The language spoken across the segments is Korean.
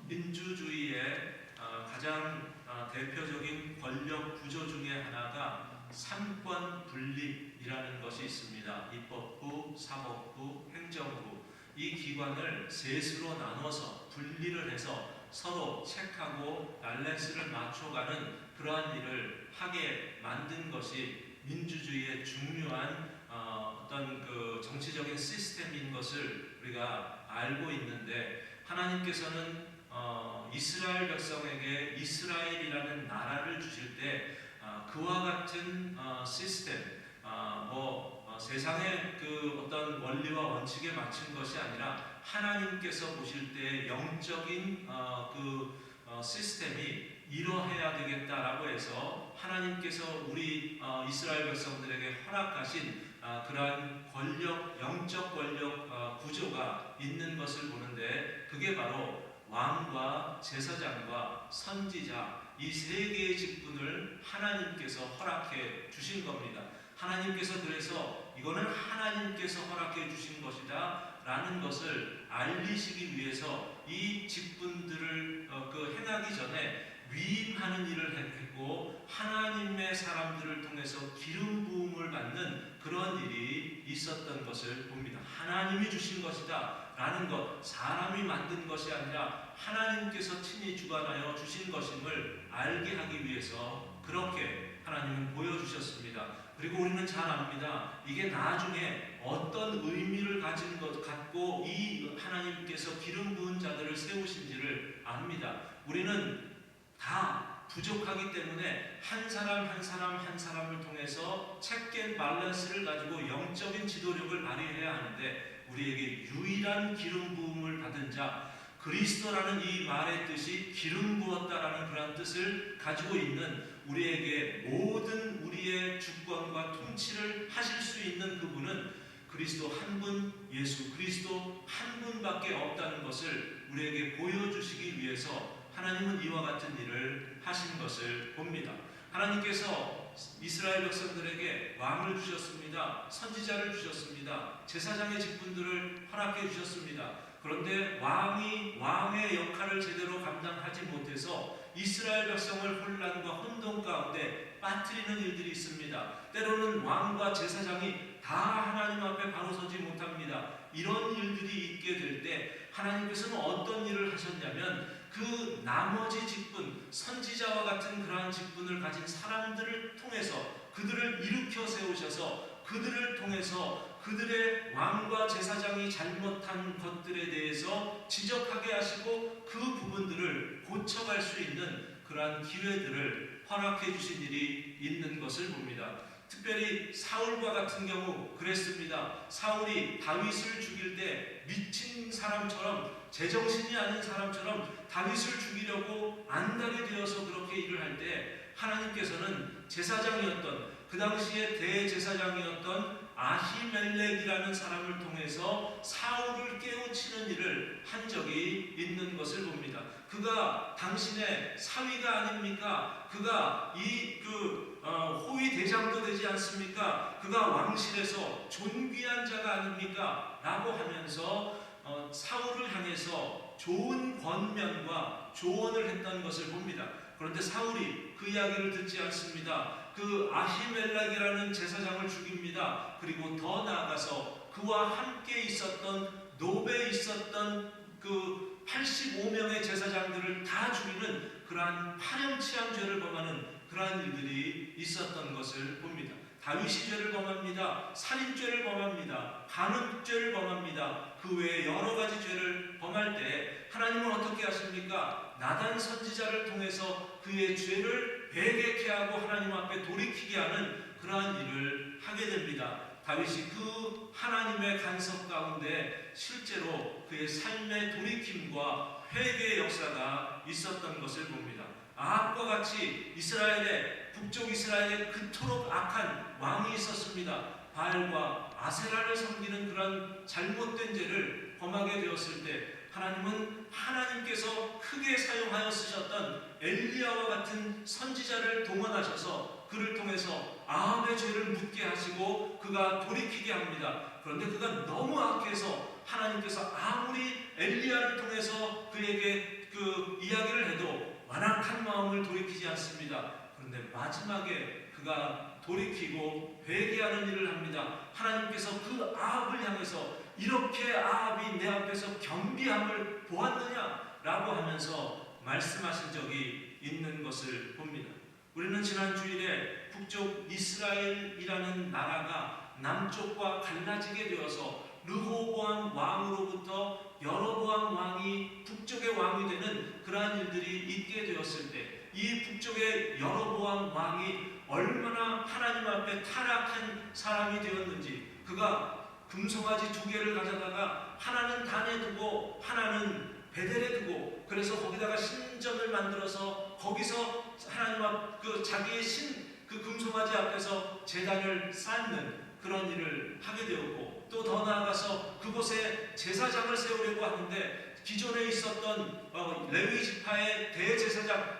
민주주의의 가장 대표적인 권력 구조 중에 하나가 삼권 분립이라는 것이 있습니다. 입법부, 사법부, 행정부. 이 기관을 셋으로 나눠서 분리를 해서 서로 체크하고 밸런스를 맞춰가는 그러한 일을 하게 만든 것이 민주주의의 중요한 어떤 그 정치적인 시스템인 것을 우리가 알고 있는데, 하나님께서는 이스라엘 백성에게 이스라엘이라는 나라를 주실 때 그와 같은 시스템, 세상의 그 어떤 원리와 원칙에 맞춘 것이 아니라 하나님께서 보실 때 영적인 시스템이 이러해야 되겠다라고 해서 하나님께서 우리 이스라엘 백성들에게 허락하신 그러한 권력, 영적 권력 구조가 있는 것을 보는데, 그게 바로 왕과 제사장과 선지자, 이 세 개의 직분을 하나님께서 허락해 주신 겁니다. 하나님께서 그래서 이거는 하나님께서 허락해 주신 것이다 라는 것을 알리시기 위해서 이 직분들을 행하기 전에 위임하는 일을 했고, 하나님의 사람들을 통해서 기름 부음을 받는 그런 일이 있었던 것을 봅니다. 하나님이 주신 것이다 라는 것, 사람이 만든 것이 아니라 하나님께서 친히 주관하여 주신 것임을 알게 하기 위해서 그렇게 하나님은 보여주셨습니다. 그리고 우리는 잘 압니다. 이게 나중에 어떤 의미를 갖고 이 하나님께서 기름 부은 자들을 세우신지를 압니다. 우리는 다 부족하기 때문에 한 사람 한 사람을 통해서 체크 밸런스를 가지고 영적인 지도력을 발휘해야 하는데, 우리에게 유일한 기름 부음을 받은 자, 그리스도라는 이 말의 뜻이 기름 부었다라는 그런 뜻을 가지고 있는, 우리에게 모든 우리의 주권과 통치를 하실 수 있는 그분은 그리스도 한 분, 예수 그리스도 한 분밖에 없다는 것을 우리에게 보여주시기 위해서 하나님은 이와 같은 일을 하신 것을 봅니다. 하나님께서 이스라엘 백성들에게 왕을 주셨습니다. 선지자를 주셨습니다. 제사장의 직분들을 허락해 주셨습니다. 그런데 왕의 역할을 제대로 감당하지 못해서 이스라엘 백성을 혼란과 혼돈 가운데 빠뜨리는 일들이 있습니다. 때로는 왕과 제사장이 다 하나님 앞에 바로 서지 못합니다. 이런 일들이 있게 될 때 하나님께서는 어떤 일을 하셨냐면, 그 나머지 직분, 선지자와 같은 그러한 직분을 가진 사람들을 통해서 그들을 일으켜 세우셔서 그들을 통해서 그들의 왕과 제사장이 잘못한 것들에 대해서 지적하게 하시고 그 부분들을 고쳐갈 수 있는 그러한 기회들을 허락해 주신 일이 있는 것을 봅니다. 특별히 사울과 같은 경우 그랬습니다. 사울이 다윗을 죽일 때 미친 사람처럼, 제정신이 아닌 사람처럼 다윗을 죽이려고 안달이 되어서 그렇게 일을 할 때 하나님께서는 제사장이었던, 그 당시에 대제사장이었던 아히멜렉이라는 사람을 통해서 사울을 깨우치는 일을 한 적이 있는 것을 봅니다. 그가 당신의 사위가 아닙니까? 그가 호위 대장도 되지 않습니까? 그가 왕실에서 존귀한 자가 아닙니까? 라고 하면서 사울을 향해서 좋은 권면과 조언을 했던 것을 봅니다. 그런데 사울이 그 이야기를 듣지 않습니다. 그 아히멜렉이라는 제사장을 죽입니다. 그리고 더 나아가서 그와 함께 있었던, 노베에 있었던 그 85명의 제사장들을 다 죽이는 그러한 파렴치한 죄를 범하는 그러한 일들이 있었던 것을 봅니다. 다윗이 죄를 범합니다. 살인죄를 범합니다. 간음죄를 범합니다. 그 외에 여러 가지 죄를 범할 때 하나님은 어떻게 하십니까? 나단 선지자를 통해서 그의 죄를 배개케 하고 하나님 앞에 돌이키게 하는 그러한 일을 하게 됩니다. 다윗이 그 하나님의 간섭 가운데 실제로 그의 삶의 돌이킴과 회개의 역사가 있었던 것을 봅니다. 아합과 같이 북쪽 이스라엘에 그토록 악한 왕이 있었습니다. 바알과 아세라를 섬기는 그런 잘못된 죄를 범하게 되었을 때 하나님은 하나님께서 크게 사용하여 쓰셨던 엘리야와 같은 선지자를 동원하셔서 그를 통해서 아합의 죄를 묻게 하시고 그가 돌이키게 합니다. 그런데 그가 너무 악해서 하나님께서 아무리 엘리야를 통해서 그에게 마음을 돌이키지 않습니다. 그런데 마지막에 그가 돌이키고 회개하는 일을 합니다. 하나님께서 그 아합을 향해서 이렇게 아합이 내 앞에서 겸비함을 보았느냐라고 하면서 말씀하신 적이 있는 것을 봅니다. 우리는 지난 주일에 북쪽 이스라엘이라는 나라가 남쪽과 갈라지게 되어서 르호보암 왕으로부터 여로보암 왕이 북쪽의 왕이 되는 그러한 일들이 있게 되었을 때, 이 북쪽의 여로보암 왕이 얼마나 하나님 앞에 타락한 사람이 되었는지, 그가 금송아지 2개를 가져다가 하나는 단에 두고 하나는 베델에 두고, 그래서 거기다가 신전을 만들어서 거기서 하나님 앞 자기의 그 금송아지 앞에서 제단을 쌓는 그런 일을 하게 되었고, 또 더 나아가서 그곳에 제사장을 세우려고 하는데 기존에 있었던 레위 지파의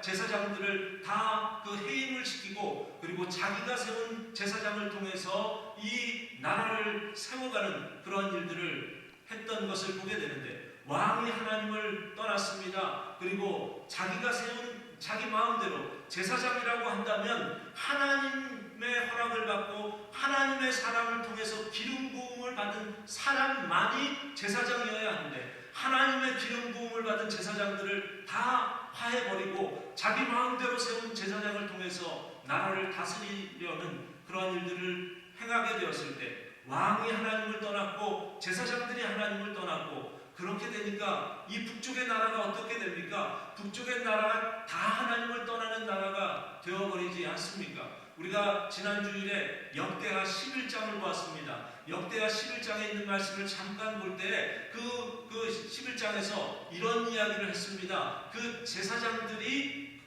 제사장들을 다 그 해임을 시키고, 그리고 자기가 세운 제사장을 통해서 이 나라를 세워가는 그런 일들을 했던 것을 보게 되는데, 왕이 하나님을 떠났습니다. 그리고 자기가 세운 자기 마음대로 제사장이라고 한다면 하나님의 허락을 받고 하나님의 사람을 통해서 기름 부음을 받은 사람만이 제사장이어야 하는데, 하나님의 기름 부음을 받은 제사장들을 다 파해버리고 자기 마음대로 세운 제사장을 통해서 나라를 다스리려는 그런 일들을 행하게 되었을 때, 왕이 하나님을 떠났고 제사장들이 하나님을 떠났고, 그렇게 되니까 이 북쪽의 나라가 어떻게 됩니까? 북쪽의 나라가 다 하나님을 떠나는 나라가 되어버리지 않습니까? 우리가 지난 주일에 역대하 11장을 보았습니다. 역대하 11장에 있는 말씀을 잠깐 볼 때 그 11장에서 이런 이야기를 했습니다. 그 제사장들이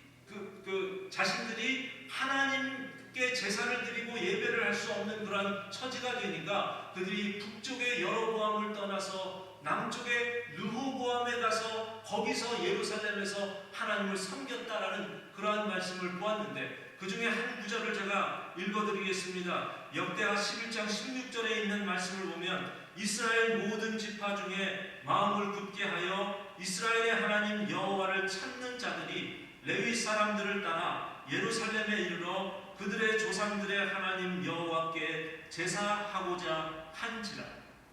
자신들이 하나님께 제사를 드리고 예배를 할 수 없는 그런 처지가 되니까 그들이 북쪽의 여로보암을 떠나서 남쪽의 르호보암에 가서 거기서 예루살렘에서 하나님을 섬겼다라는 그러한 말씀을 보았는데, 그 중에 한 구절을 제가 읽어드리겠습니다. 역대하 11장 16절에 있는 말씀을 보면, 이스라엘 모든 지파 중에 마음을 굳게 하여 이스라엘의 하나님 여호와를 찾는 자들이 레위 사람들을 따라 예루살렘에 이르러 그들의 조상들의 하나님 여호와께 제사하고자 한지라.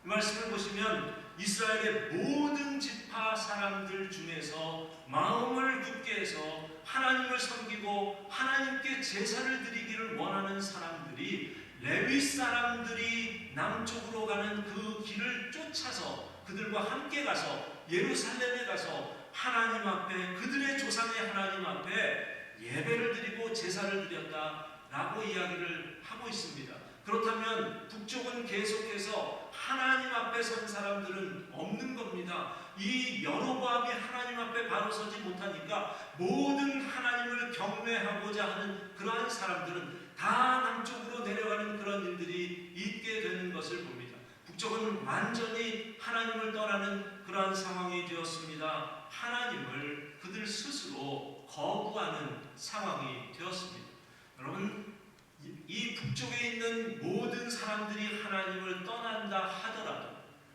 이 말씀을 보시면 이스라엘의 모든 지파 사람들 중에서 마음을 굳게 해서 하나님을 섬기고 하나님께 제사를 드리기를 원하는 사람들이, 레위 사람들이 남쪽으로 가는 그 길을 쫓아서 그들과 함께 가서 예루살렘에 가서 하나님 앞에, 그들의 조상의 하나님 앞에 예배를 드리고 제사를 드렸다라고 이야기를 하고 있습니다. 그렇다면 북쪽은 계속해서 하나님 앞에 선 사람들은 없는 겁니다. 이 여로보암이 하나님 앞에 바로 서지 못하니까 모든 하나님을 경외하고자 하는 그러한 사람들은 다 남쪽으로 내려가는 그런 일들이 있게 되는 것을 봅니다. 북쪽은 완전히 하나님을 떠나는 그러한 상황이 되었습니다. 하나님을 그들 스스로 거부하는 상황이 되었습니다. 여러분, 이 북쪽에 있는 모든 사람들이 하나님을 떠난다 하더라도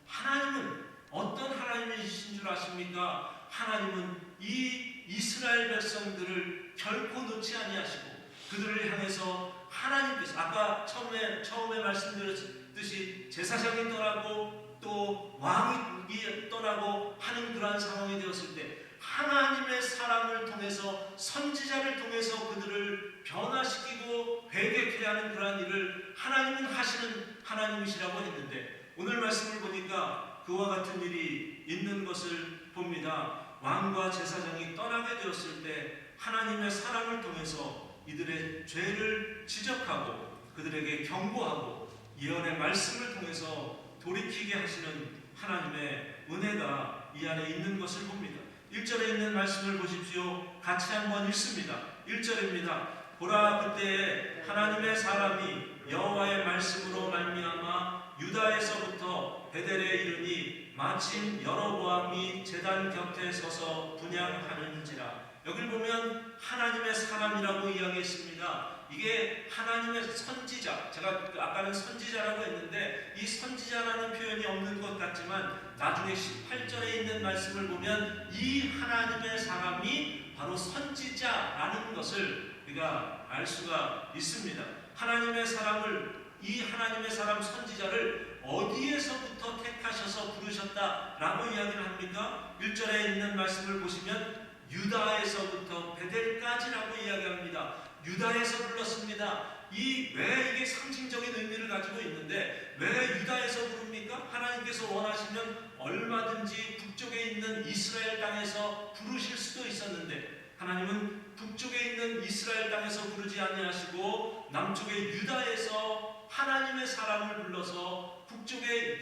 하나님은 어떤 하나님이신 줄 아십니까? 하나님은 이 이스라엘 백성들을 결코 놓지 아니하시고 그들을 향해서 하나님께서 아까 처음에 말씀드렸듯이 제사장이 떠나고 또 왕이 떠나고 하는 그러한 상황이 되었을 때, 하나님의 사람을 통해서 선지자를 통해서 그들을 변화시키고 회개케 하는 그러한 일을 하나님은 하시는 하나님이시라고 했는데, 오늘 말씀을 보니까 그와 같은 일이 있는 것을 봅니다. 왕과 제사장이 떠나게 되었을 때 하나님의 사람을 통해서 이들의 죄를 지적하고 그들에게 경고하고 예언의 말씀을 통해서 돌이키게 하시는 하나님의 은혜가 이 안에 있는 것을 봅니다. 1절에 있는 말씀을 보십시오. 같이 한번 읽습니다. 1절입니다. 보라, 그때에 하나님의 사람이 여호와의 말씀으로 말미암아 유다에서부터 베델에 이르니 마침 여로보암이 제단 곁에 서서 분향하는지라. 여기를 보면 하나님의 사람이라고 이야기했습니다. 이게 하나님의 선지자, 제가 아까는 선지자라고 했는데 이 선지자라는 표현이 없는 것 같지만 나중에 18절에 있는 말씀을 보면 이 하나님의 사람이 바로 선지자라는 것을 우리가 알 수가 있습니다. 하나님의 사람을, 이 하나님의 사람 선지자를 어디에서부터 택하셔서 부르셨다라고 이야기를 합니까? 1절에 있는 말씀을 보시면 유다에서부터 베델까지라고 이야기합니다. 유다에서 불렀습니다. 왜 이게 상징적인 의미를 가지고 있는데 왜 유다에서 부릅니까? 하나님께서 원하시면 얼마든지 북쪽에 있는 이스라엘 땅에서 부르실 수도 있었는데 하나님은 북쪽에 있는 이스라엘 땅에서 부르지 아니하시고 남쪽의 유다에서 하나님의 사람을 불러서 북쪽의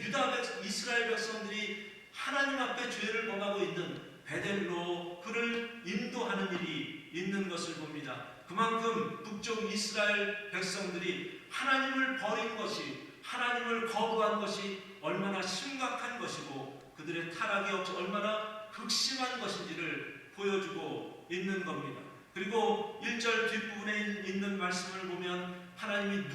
이스라엘 백성들이 하나님 앞에 죄를 범하고 있는 베델로 그를 인도하는 일이 있는 것을 봅니다. 그만큼 북쪽 이스라엘 백성들이 하나님을 버린 것이, 하나님을 거부한 것이 얼마나 심각한 것이고 그들의 타락이 얼마나 극심한 것인지를 보여주고 있는 겁니다. 그리고 1절 뒷부분에 있는 말씀을 보면 하나님이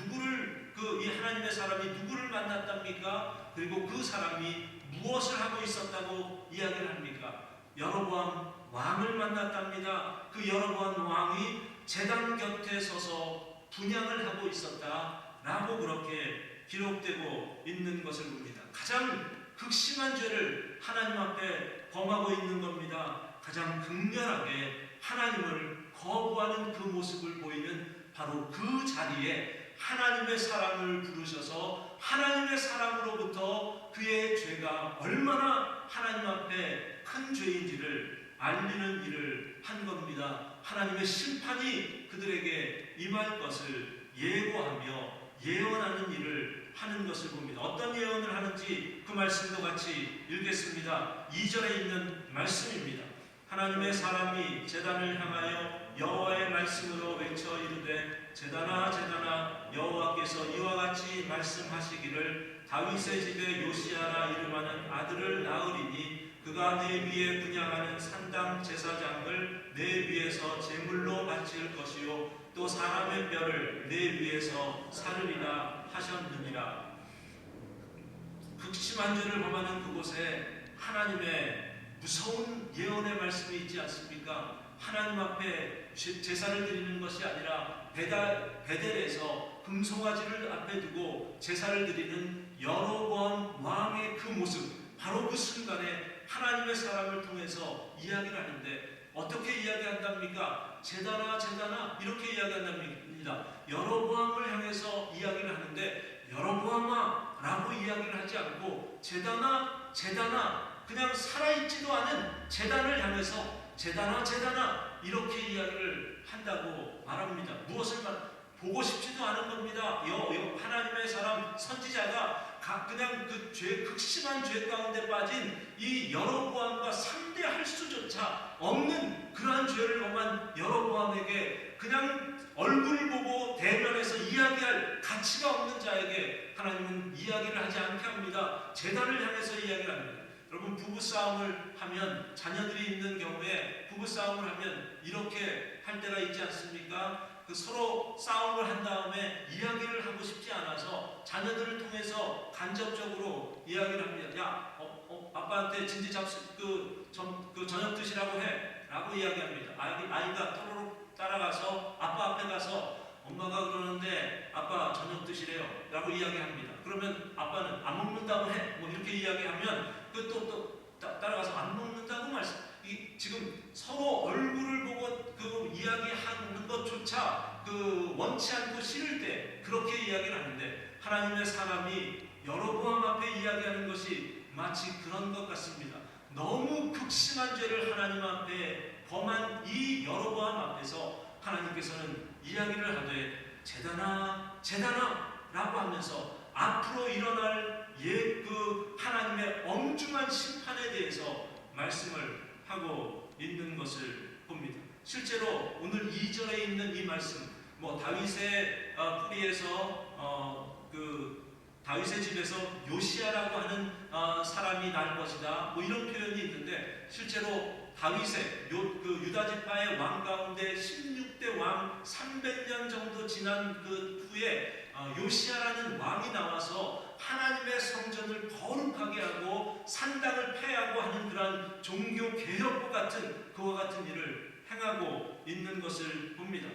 이 하나님의 사람이 누구를 만났답니까? 그리고 그 사람이 무엇을 하고 있었다고 이야기를 합니까? 여로보암 왕을 만났답니다. 그 여로보암 왕이 제단 곁에 서서 분향을 하고 있었다라고 그렇게 기록되고 있는 것을 봅니다. 가장 극심한 죄를 하나님 앞에 범하고 있는 겁니다. 가장 극렬하게 하나님을 거부하는 그 모습을 보이는 바로 그 자리에 하나님의 사람을 부르셔서 하나님의 사람으로부터 그의 죄가 얼마나 하나님 앞에 큰 죄인지를 알리는 일을 한 겁니다. 하나님의 심판이 그들에게 임할 것을 예고하며 예언하는 일을 하는 것을 봅니다. 어떤 예언을 하는지 그 말씀도 같이 읽겠습니다. 2절에 있는 말씀입니다. 하나님의 사람이 제단을 향하여 여호와의 말씀으로 외쳐 이르되 제단아 제단아 여호와께서 이와 같이 말씀하시기를 다윗의 집에 요시아라 이름하는 아들을 낳으리니 그가 내 위에 분향하는 산당 제사장을 내 위에서 제물로 바칠 것이요 또 사람의 뼈를 내 위에서 사르리라 하셨느니라. 극심한 죄를 범하는 그곳에 하나님의 무서운 예언의 말씀이 있지 않습니까? 하나님 앞에 제사를 드리는 것이 아니라 베델에서 금송아지를 앞에 두고 제사를 드리는 여로보암 왕의 그 모습, 바로 그 순간에 하나님의 사람을 통해서 이야기를 하는데 어떻게 이야기한답니까? 제단아 제단아 이렇게 이야기한답니다. 여로보암을 향해서 이야기를 하는데 여로보암아 라고 이야기를 하지 않고 제단아 제단아 그냥 살아있지도 않은 제단을 향해서 제단아 제단아 이렇게 이야기를 한다고 말합니다. 무엇을 보고 싶지도 않은 겁니다. 하나님의 사람 선지자가 그냥 그 극심한 죄 가운데 빠진 이 여로보암과 상대할 수조차 없는 그러한 죄를 범한 여로보암에게 그냥 얼굴을 보고 대면해서 이야기할 가치가 없는 자에게 하나님은 이야기를 하지 않게 합니다. 제단을 향해서 이야기를 합니다. 여러분 부부싸움을 하면 자녀들이 있는 경우에 부부싸움을 하면 이렇게 할 때가 있지 않습니까? 서로 싸움을 한 다음에 이야기를 하고 싶지 않아서 자녀들을 통해서 간접적으로 이야기를 합니다. 야, 아빠한테 진지 저녁 드시라고 해 라고 이야기합니다. 아이가 또로록 따라가서 아빠 앞에 가서 엄마가 그러는데 아빠 저녁 드시래요 라고 이야기합니다. 그러면 아빠는 안 먹는다고 해 뭐 이렇게 이야기하면 따라가서 안 먹는다고 지금 서로 얼굴을 보고 그 이야기하는 것조차 원치 않고 싫을 때 그렇게 이야기를 하는데 하나님의 사람이 여로보암 앞에 이야기하는 것이 마치 그런 것 같습니다. 너무 극심한 죄를 하나님 앞에 범한 이 여로보암 앞에서 하나님께서는 이야기를 하되 제단아 제단아 라고 하면서 앞으로 일어날 그 하나님의 엄중한 심판에 대해서 말씀을 하고 있는 것을 봅니다. 실제로 오늘 2절에 있는 이 말씀, 다윗의 뿌리에서 다윗의 집에서 요시아라고 하는 사람이 날 것이다. 이런 표현이 있는데 실제로 다윗의 유다 지파의 왕 가운데 16대 왕 300년 정도 지난 그 후에 요시아라는 왕이 나와서 하나님의 성전을 거룩하게 하고 산당을 폐하고 하는 그러한 종교 개혁과 같은 그와 같은 일을 행하고 있는 것을 봅니다.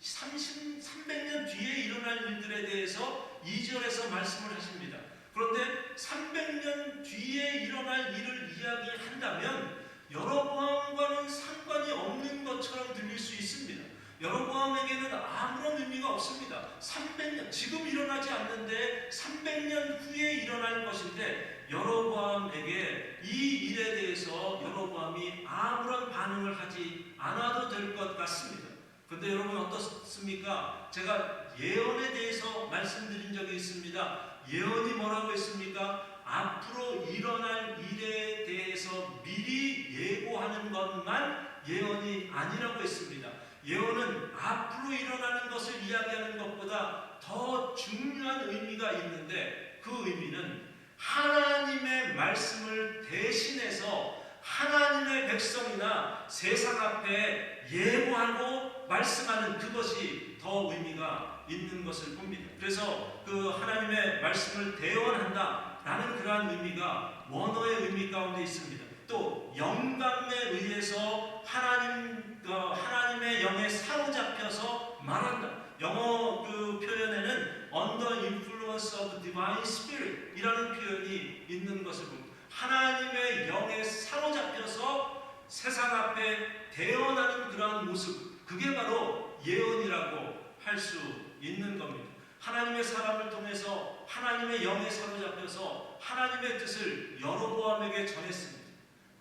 300년 뒤에 일어날 일들에 대해서 2절에서 말씀을 하십니다. 그런데 300년 뒤에 일어날 일을 이야기한다면 여로보암과는 상관이 없는 것처럼 들릴 수 있습니다. 여로보암에게는 아무런 의미가 없습니다. 300년, 지금 일어나지 않는데 300년 후에 일어날 것인데 여로보암에게 이 일에 대해서 여로보암이 아무런 반응을 하지 않아도 될 것 같습니다. 그런데 여러분 어떻습니까? 제가 예언에 대해서 말씀드린 적이 있습니다. 예언이 뭐라고 했습니까? 앞으로 일어날 일에 대해서 미리 예고하는 것만 예언이 아니라고 했습니다. 예언은 앞으로 일어나는 것을 이야기하는 것보다 더 중요한 의미가 있는데 그 의미는 하나님의 말씀을 대신해서 하나님의 백성이나 세상 앞에 예고하고 말씀하는 그것이 더 의미가 있는 것을 봅니다. 그래서 그 하나님의 말씀을 대언한다 라는 그러한 의미가 원어의 의미 가운데 있습니다. 또 영감에 의해서 하나님의 영에 사로잡혀서 말한다. 영어 그 표현에는 under influence of divine spirit 이라는 표현이 있는 것을 봅니다. 하나님의 영에 사로잡혀서 세상 앞에 대언하는 그러한 모습, 그게 바로 예언이라고 할 수 있는 겁니다. 하나님의 사람을 통해서 하나님의 영에 사로잡혀서 하나님의 뜻을 여로보암에게 전했습니다.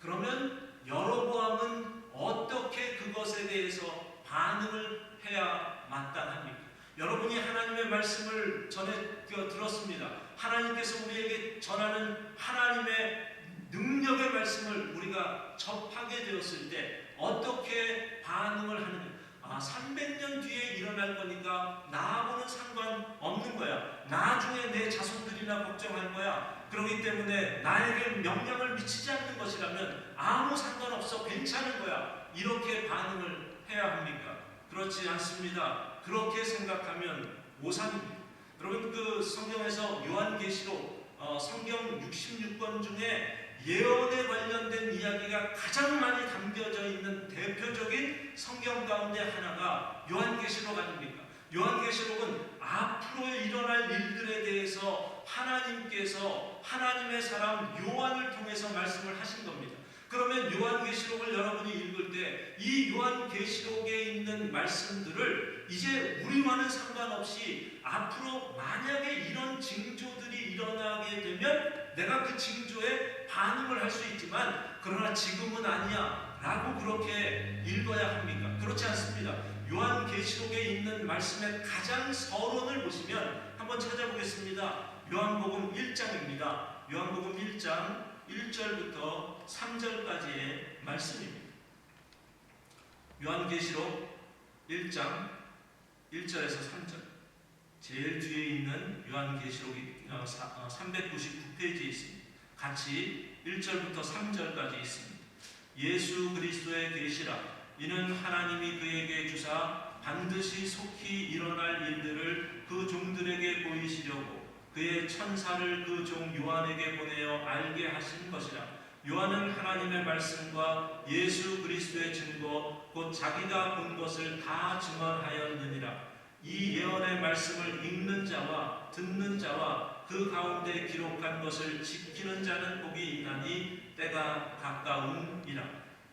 그러면 여로보암은 어떻게 그것에 대해서 반응을 해야 마땅합니까? 여러분이 하나님의 말씀을 들었습니다. 하나님께서 우리에게 전하는 하나님의 능력의 말씀을 우리가 접하게 되었을 때 어떻게 반응을 하느냐? 300년 뒤에 일어날 거니까 나하고는 상관없는 거야. 나중에 내 자손들이나 걱정할 거야. 그렇기 때문에 나에게 영향을 미치지 않는 것이라면 아무 상관없어, 괜찮은 거야. 이렇게 반응을 해야 합니까? 그렇지 않습니다. 그렇게 생각하면 오산입니다. 여러분 그 성경에서 요한계시록 성경 66권 중에 예언에 관련된 이야기가 가장 많이 담겨져 있는 대표적인 성경 가운데 하나가 요한계시록 아닙니까? 요한계시록은 앞으로 일어날 일들에 대해서 하나님께서 하나님의 사람 요한을 통해서 말씀을 하신 겁니다. 그러면 요한계시록을 여러분이 읽을 때 이 요한계시록에 있는 말씀들을 이제 우리와는 상관없이 앞으로 만약에 이런 징조들이 일어나게 되면 내가 그 징조에 반응을 할 수 있지만 그러나 지금은 아니야 라고 그렇게 읽어야 합니까? 그렇지 않습니다. 요한계시록에 있는 말씀의 가장 서론을 보시면 한번 찾아보겠습니다. 요한복음 1장입니다. 요한복음 1장 1절부터 3절까지의 말씀입니다. 요한계시록 1장 1절에서 3절, 제일 뒤에 있는 요한계시록이 399페이지에 있습니다. 같이 1절부터 3절까지 있습니다. 예수 그리스도의 계시라. 이는 하나님이 그에게 주사 반드시 속히 일어날 일들을 그 종들에게 보이시려고 그의 천사를 그 종 요한에게 보내어 알게 하신 것이라. 요한은 하나님의 말씀과 예수 그리스도의 증거 곧 자기가 본 것을 다 증언하였느니라. 이 예언의 말씀을 읽는 자와 듣는 자와 그 가운데 기록한 것을 지키는 자는 복이 있나니 때가 가까움이라.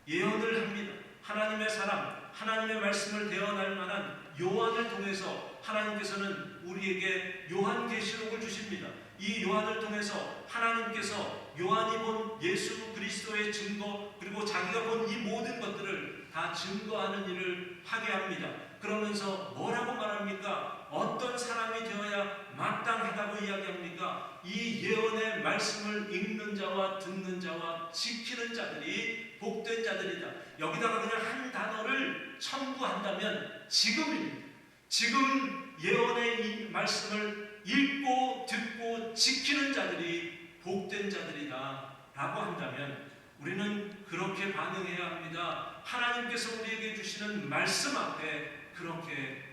예언을 합니다. 하나님의 사람, 하나님의 말씀을 대언할 만한 요한을 통해서 하나님께서는 우리에게 요한계시록을 주십니다. 이 요한을 통해서 하나님께서 요한이 본 예수 그리스도의 증거 그리고 자기가 본 이 모든 것들을 다 증거하는 일을 하게 합니다. 그러면서 뭐라고 말합니까? 어떤 사람이 되어야 마땅하다고 이야기합니까? 이 예언의 말씀을 읽는 자와 듣는 자와 지키는 자들이 복된 자들이다. 여기다가 그냥 한 단어를 첨부한다면 지금입니다. 지금 예언의 이 말씀을 읽고 듣고 지키는 자들이 복된 자들이다 라고 한다면 우리는 그렇게 반응해야 합니다. 하나님께서 우리에게 주시는 말씀 앞에 그렇게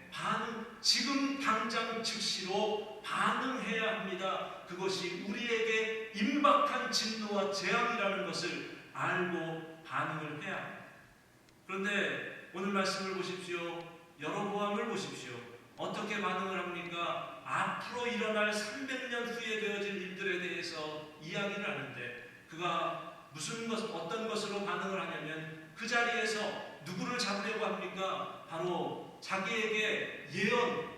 지금 당장 즉시로 반응해야 합니다. 그것이 우리에게 임박한 진노와 재앙이라는 것을 알고 반응을 해야 합니다. 그런데 오늘 말씀을 보십시오. 여로보암을 보십시오. 어떻게 반응을 합니까? 앞으로 일어날 300년 후에 되어질 일들에 대해서 이야기를 하는데 그가 어떤 것으로 반응을 하냐면 그 자리에서 누구를 잡으려고 합니까? 바로 자기에게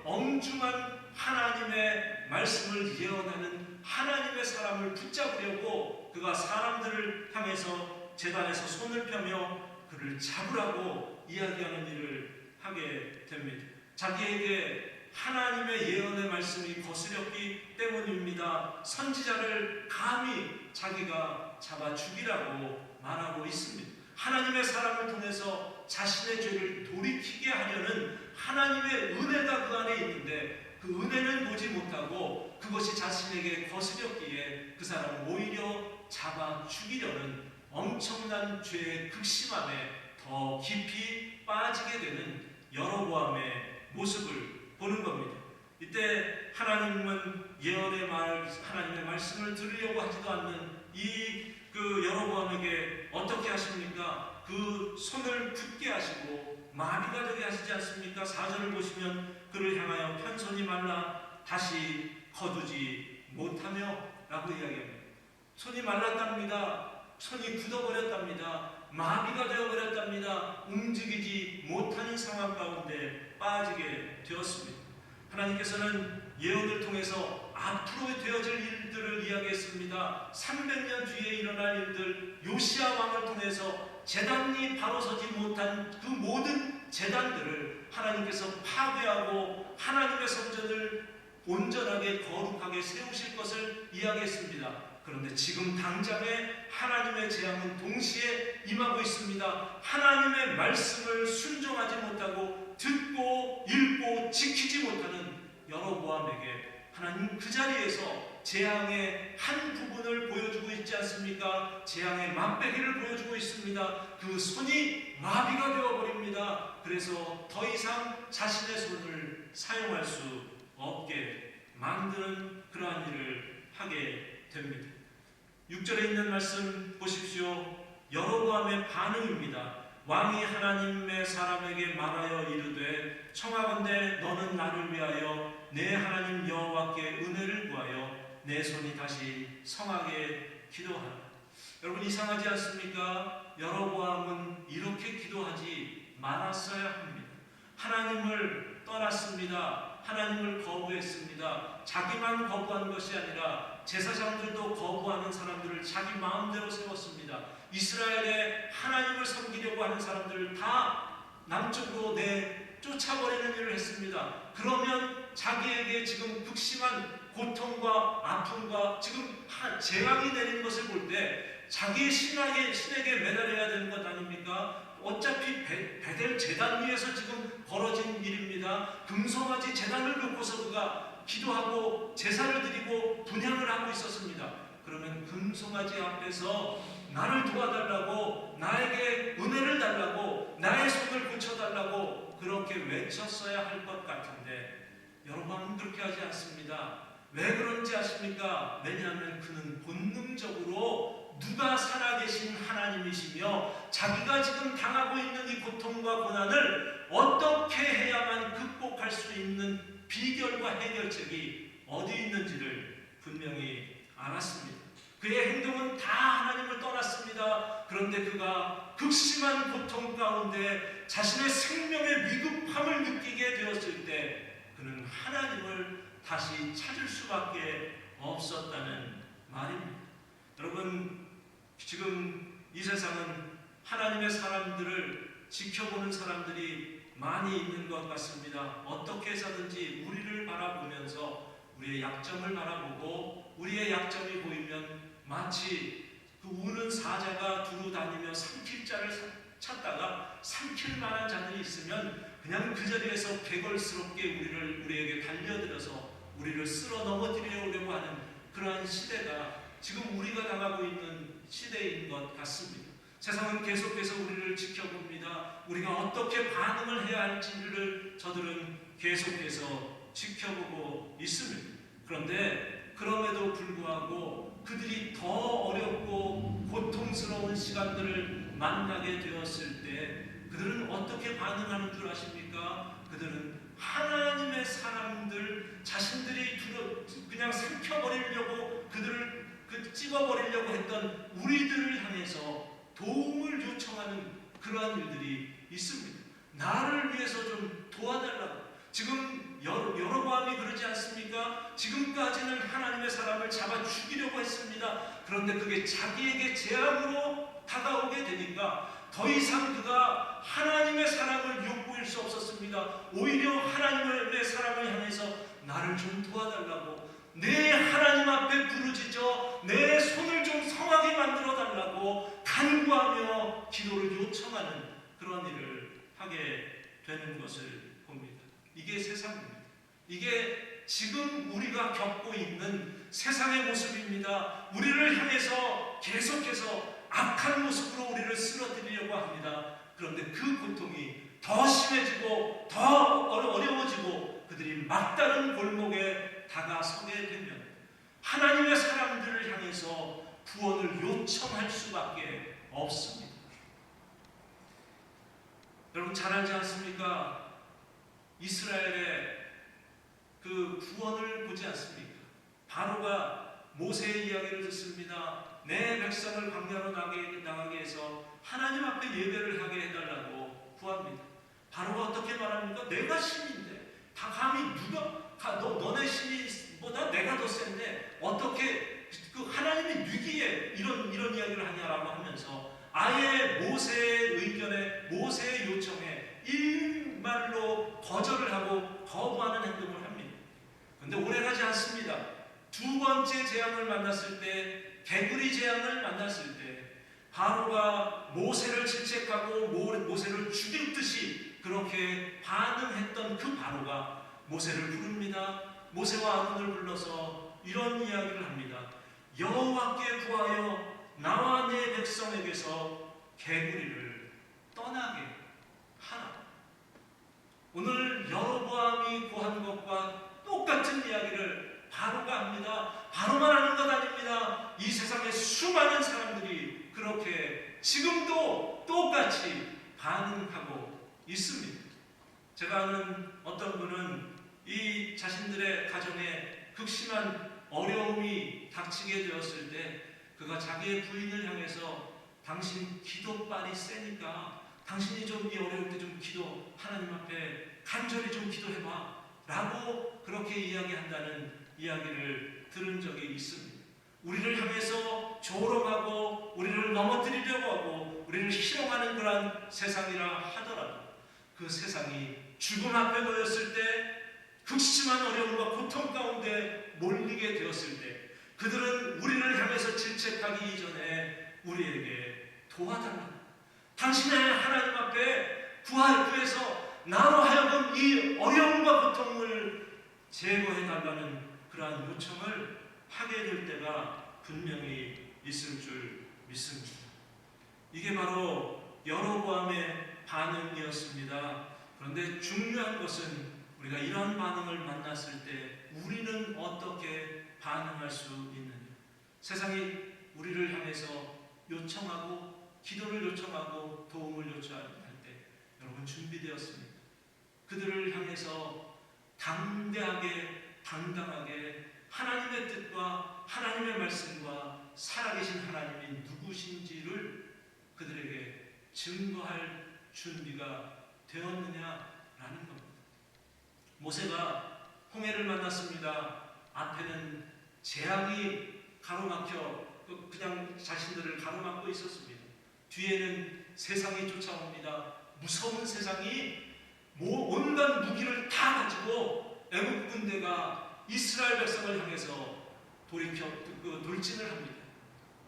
엄중한 하나님의 말씀을 예언하는 하나님의 사람을 붙잡으려고 그가 사람들을 향해서 제단에서 손을 펴며 그를 잡으라고 이야기하는 일을 하게 됩니다. 자기에게 하나님의 예언의 말씀이 거스렸기 때문입니다. 선지자를 감히 자기가 잡아 죽이라고 말하고 있습니다. 하나님의 사람을 통해서 자신의 죄를 돌이키게 하려는 하나님의 은혜가 그 안에 있는데 그 은혜는 보지 못하고 그것이 자신에게 거스렸기에 그 사람을 오히려 잡아 죽이려는 엄청난 죄의 극심함에 더 깊이 빠지게 되는 여로보암의 모습을 보는 겁니다. 이때 하나님은 하나님의 말씀을 들으려고 하지도 않는 그 여로보암에게 어떻게 하십니까? 그 손을 굳게 하시고 마비가 되게 하시지 않습니까? 4절을 보시면 그를 향하여 편손이 말라 다시 거두지 못하며 라고 이야기합니다. 손이 말랐답니다. 손이 굳어버렸답니다. 마비가 되어버렸답니다. 움직이지 못하는 상황 가운데 빠지게 되었습니다. 하나님께서는 예언을 통해서 앞으로 되어질 일들을 이야기했습니다. 300년 뒤에 일어날 일들, 요시야 왕을 통해서 제단이 바로 서지 못한 그 모든 제단들을 하나님께서 파괴하고 하나님의 성전을 온전하게 거룩하게 세우실 것을 이야기했습니다. 그런데 지금 당장에 하나님의 재앙은 동시에 임하고 있습니다. 하나님의 말씀을 순종하지 못하고 듣고 읽고 지키지 못하는 여로보암에게 하나님 그 자리에서 재앙의 한 부분을 보여주고 있지 않습니까? 재앙의 맛배기를 보여주고 있습니다. 그 손이 마비가 되어버립니다. 그래서 더 이상 자신의 손을 사용할 수 없게 만드는 그러한 일을 하게 됩니다. 6절에 있는 말씀 보십시오. 여로보암의 반응입니다. 왕이 하나님의 사람에게 말하여 이르되 청하건대 너는 나를 위하여 내 하나님 여호와께 은혜를 구하여 내 손이 다시 성하게 기도하라. 여러분 이상하지 않습니까? 여로보암은 이렇게 기도하지 말았어야 합니다. 하나님을 떠났습니다. 하나님을 거부했습니다. 자기만 거부한 것이 아니라 제사장들도 거부하는 사람들을 자기 마음대로 세웠습니다. 이스라엘에 하나님을 섬기려고 하는 사람들을 다 남쪽으로 쫓아버리는 일을 했습니다. 그러면 자기에게 지금 극심한 고통과 아픔과 지금 재앙이 내린 것을 볼 때 자기의 신에게 매달려야 되는 것 아닙니까? 어차피 베델 제단 위에서 지금 벌어진 일입니다. 금송아지 제단을 놓고서 그가 기도하고 제사를 드리고 분향을 하고 있었습니다. 그러면 금송아지 앞에서 나를 도와달라고, 나에게 은혜를 달라고, 나의 손을 고쳐달라고 그렇게 외쳤어야 할 것 같은데 여러분 그렇게 하지 않습니다. 왜 그런지 아십니까? 왜냐하면 그는 본능적으로 누가 살아계신 하나님이시며 자기가 지금 당하고 있는 이 고통과 고난을 어떻게 해야만 극복할 수 있는 비결과 해결책이 어디 있는지를 분명히 알았습니다. 그의 행동은 다 하나님을 떠났습니다. 그런데 그가 극심한 고통 가운데 자신의 생명의 위급함을 느끼게 되었을 때 그는 하나님을 다시 찾을 수밖에 없었다는 말입니다. 여러분 지금 이 세상은 하나님의 사람들을 지켜보는 사람들이 많이 있는 것 같습니다. 어떻게 해서든지 우리를 바라보면서 우리의 약점을 바라보고 우리의 약점이 보이면 마치 그 우는 사자가 두루 다니며 삼킬 자를 찾다가 삼킬 만한 자들이 있으면 그냥 그 자리에서 개걸스럽게 우리에게 달려들어서 우리를 쓸어 넘어뜨리려고 하는 그러한 시대가 지금 우리가 당하고 있는 시대인 것 같습니다. 세상은 계속해서 우리를 지켜봅니다. 우리가 어떻게 반응을 해야 할지를 저들은 계속해서 지켜보고 있습니다. 그런데 그럼에도 불구하고 그들이 더 어렵고 고통스러운 시간들을 만나게 되었을 때 그들은 어떻게 반응하는 줄 아십니까? 그들은 하나님의 사람들 자신들이 그냥 삼켜버리려고 그들을 찍어버리려고 했던 우리들을 향해서 도움을 요청하는 그러한 일들이 있습니다. 나를 위해서 좀 도와달라고. 지금 여로보암이 그러지 않습니까? 지금까지는 하나님의 사람을 잡아 죽이려고 했습니다. 그런데 그게 자기에게 재앙으로 다가오게 되니까 더 이상 그가 하나님의 사랑을 욕구일 수 없었습니다. 오히려 하나님의 사랑을 향해서 나를 좀 도와달라고, 내 하나님 앞에 부르짖어 내 손을 좀 성하게 만들어 달라고 간구하며 기도를 요청하는 그런 일을 하게 되는 것을 봅니다. 이게 세상입니다. 이게 지금 우리가 겪고 있는 세상의 모습입니다. 우리를 향해서 계속해서 악한 모습으로 우리를 쓰러뜨리려고 합니다. 그런데 그 고통이 더 심해지고 더 어려워지고 그들이 막다른 골목에 다가서게 되면 하나님의 사람들을 향해서 구원을 요청할 수밖에 없습니다. 여러분 잘 알지 않습니까? 이스라엘의 그 구원을 보지 않습니까? 바로가 모세의 이야기를 듣습니다. 내 백성을 광야로 나가게 해서 하나님 앞에 예배를 하게 해달라고 구합니다. 바로가 어떻게 말합니까? 내가 신인데 다 감히 누가 너네 신이보다 내가 더 센데 어떻게 그 하나님이 뉘기에 이런 이야기를 하냐라고 하면서 아예 모세의 의견에 모세의 요청에 일말로 거절을 하고 거부하는 행동을 합니다. 그런데 오래가지 않습니다. 두 번째 재앙을 만났을 때, 개구리 재앙을 만났을 때 바로가 모세를 질책하고 모세를 죽일 듯이 그렇게 반응했던 그 바로가 모세를 부릅니다. 모세와 아론을 불러서 이런 이야기를 합니다. 여호와께 구하여 나와 내 백성에게서 개구리를 떠나게 하라. 오늘 여로보암이 구한 것과 똑같은 이야기를 바로가 합니다. 바로만 하는 것 아닙니다. 이 세상에 수많은 사람들이 그렇게 지금도 똑같이 반응하고 있습니다. 제가 아는 어떤 분은 이 자신들의 가정에 극심한 어려움이 닥치게 되었을 때 그가 자기의 부인을 향해서 당신 기도빨이 세니까 당신이 좀 이 어려울 때 좀 기도 하나님 앞에 간절히 좀 기도해봐 라고 그렇게 이야기한다는 이야기를 들은 적이 있습니다. 우리를 향해서 조롱하고 우리를 넘어뜨리려고 하고 우리를 희롱하는 그러한 세상이라 하더라도 그 세상이 죽음 앞에 놓였을 때 극심한 어려움과 고통 가운데 몰리게 되었을 때 그들은 우리를 향해서 질책하기 이전에 우리에게 도와달라. 당신의 하나님 앞에 구해서 나로 하여금 이 어려움과 고통을 제거해달라는 그러한 요청을 하게 될 때가 분명히 있을 줄 믿습니다. 이게 바로 여로보암의 반응이었습니다. 그런데 중요한 것은 우리가 이런 반응을 만났을 때 우리는 어떻게 반응할 수 있느냐. 세상이 우리를 향해서 요청하고 기도를 요청하고 도움을 요청할 때 여러분 준비되었습니다. 그들을 향해서 담대하게 당당하게 하나님의 뜻과 하나님의 말씀과 살아계신 하나님이 누구신지를 그들에게 증거할 준비가 되었느냐라는 겁니다. 모세가 홍해를 만났습니다. 앞에는 재앙이 가로막혀 그냥 자신들을 가로막고 있었습니다. 뒤에는 세상이 쫓아옵니다. 무서운 세상이 온갖 무기를 다 가지고 애국 군대가 이스라엘 백성을 향해서 돌진을 합니다.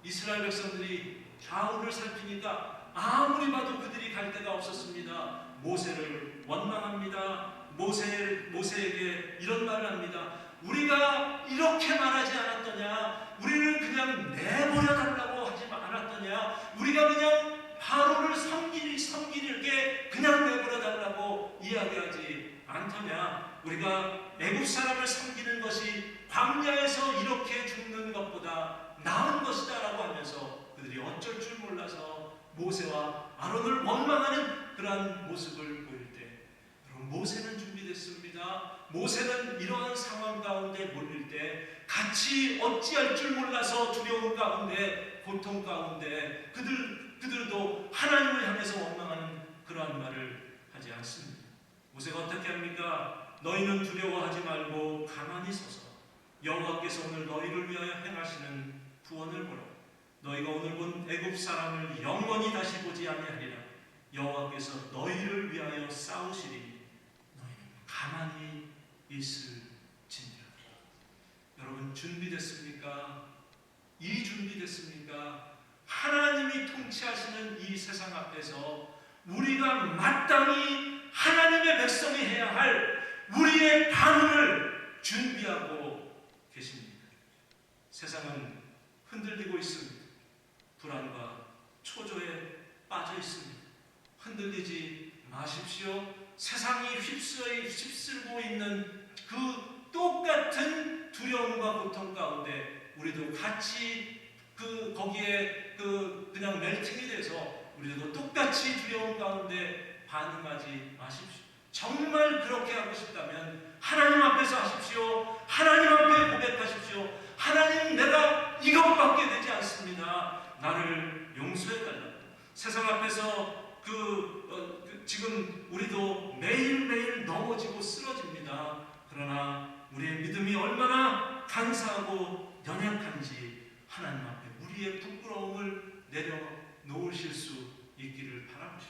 이스라엘 백성들이 좌우를 살피니까 아무리 봐도 그들이 갈 데가 없었습니다. 모세를 원망합니다. 모세에게 이런 말을 합니다. 우리가 이렇게 말하지 않았더냐? 우리를 그냥 내버려달라고 하지 않았더냐? 우리가 그냥 바로를 섬기게 그냥 내버려달라고 이야기하지 않더냐? 우리가 애국 사람을 섬기는 것이 광야에서 이렇게 죽는 것보다 나은 것이다 라고 하면서 그들이 어쩔 줄 몰라서 모세와 아론을 원망하는 그러한 모습을 보일 때, 여러분, 모세는 준비됐습니다. 모세는 이러한 상황 가운데 몰릴 때 같이 어찌할 줄 몰라서 두려움 가운데, 고통 가운데 그들도 하나님을 향해서 원망하는 그러한 말을 하지 않습니다. 모세가 어떻게 합니까? 너희는 두려워하지 말고 가만히 서서 여호와께서 오늘 너희를 위하여 행하시는 구원을 보라. 너희가 오늘 본 애굽 사람을 영원히 다시 보지 아니하리라. 여호와께서 너희를 위하여 싸우시리니 너희는 가만히 있을지니라. 여러분, 준비됐습니까? 이 준비됐습니까? 하나님이 통치하시는 이 세상 앞에서 우리가 마땅히 하나님의 백성이 해야 할 우리의 반응을 준비하고 계십니다. 세상은 흔들리고 있습니다. 불안과 초조에 빠져 있습니다. 흔들리지 마십시오. 세상이 휩쓸고 있는 그 똑같은 두려움과 고통 가운데 우리도 같이 거기에 그냥 멜팅이 돼서 우리도 똑같이 두려움 가운데 반응하지 마십시오. 정말 그렇게 하고 싶다면 하나님 앞에서 하십시오. 하나님 앞에 고백하십시오. 하나님, 내가 이것밖에 되지 않습니다. 나를 용서해달라고. 세상 앞에서 지금 우리도 매일매일 넘어지고 쓰러집니다. 그러나 우리의 믿음이 얼마나 간사하고 연약한지 하나님 앞에 우리의 부끄러움을 내려놓으실 수 있기를 바랍니다.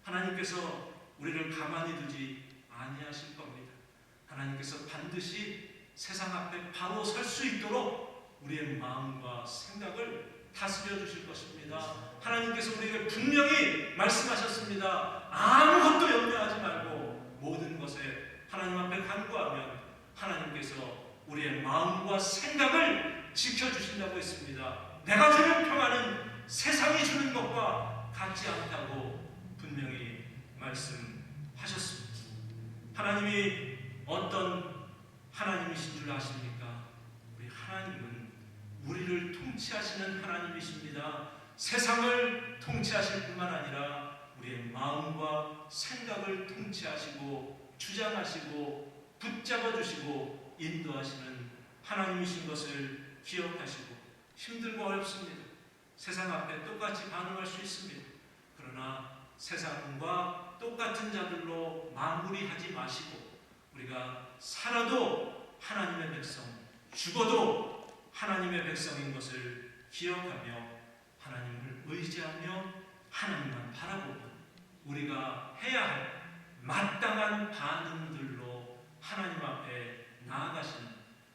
하나님께서 우리를 가만히 두지 아니하실 겁니다. 하나님께서 반드시 세상 앞에 바로 설 수 있도록 우리의 마음과 생각을 다스려 주실 것입니다. 하나님께서 우리에게 분명히 말씀하셨습니다. 아무것도 염려하지 말고 모든 것에 하나님 앞에 간구하면 하나님께서 우리의 마음과 생각을 지켜주신다고 했습니다. 내가 주는 평안은 세상이 주는 것과 같지 않다고 분명히 말씀하셨습니다. 하나님이 어떤 하나님이신 줄 아십니까? 우리 하나님은 우리를 통치하시는 하나님이십니다. 세상을 통치하실 뿐만 아니라 우리의 마음과 생각을 통치하시고 주장하시고 붙잡아 주시고 인도하시는 하나님이신 것을 기억하시고, 힘들고 어렵습니다. 세상 앞에 똑같이 반응할 수 있습니다. 그러나 세상과 똑같은 자들로 마무리하지 마시고 우리가 살아도 하나님의 백성, 죽어도 하나님의 백성인 것을 기억하며 하나님을 의지하며 하나님만 바라보고 우리가 해야 할 마땅한 반응들로 하나님 앞에 나아가시는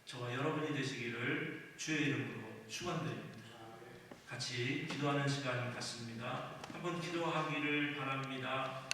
저와 여러분이 되시기를 주의 이름으로 축원드립니다. 같이 기도하는 시간 갖습니다. 한번 기도하기를 바랍니다.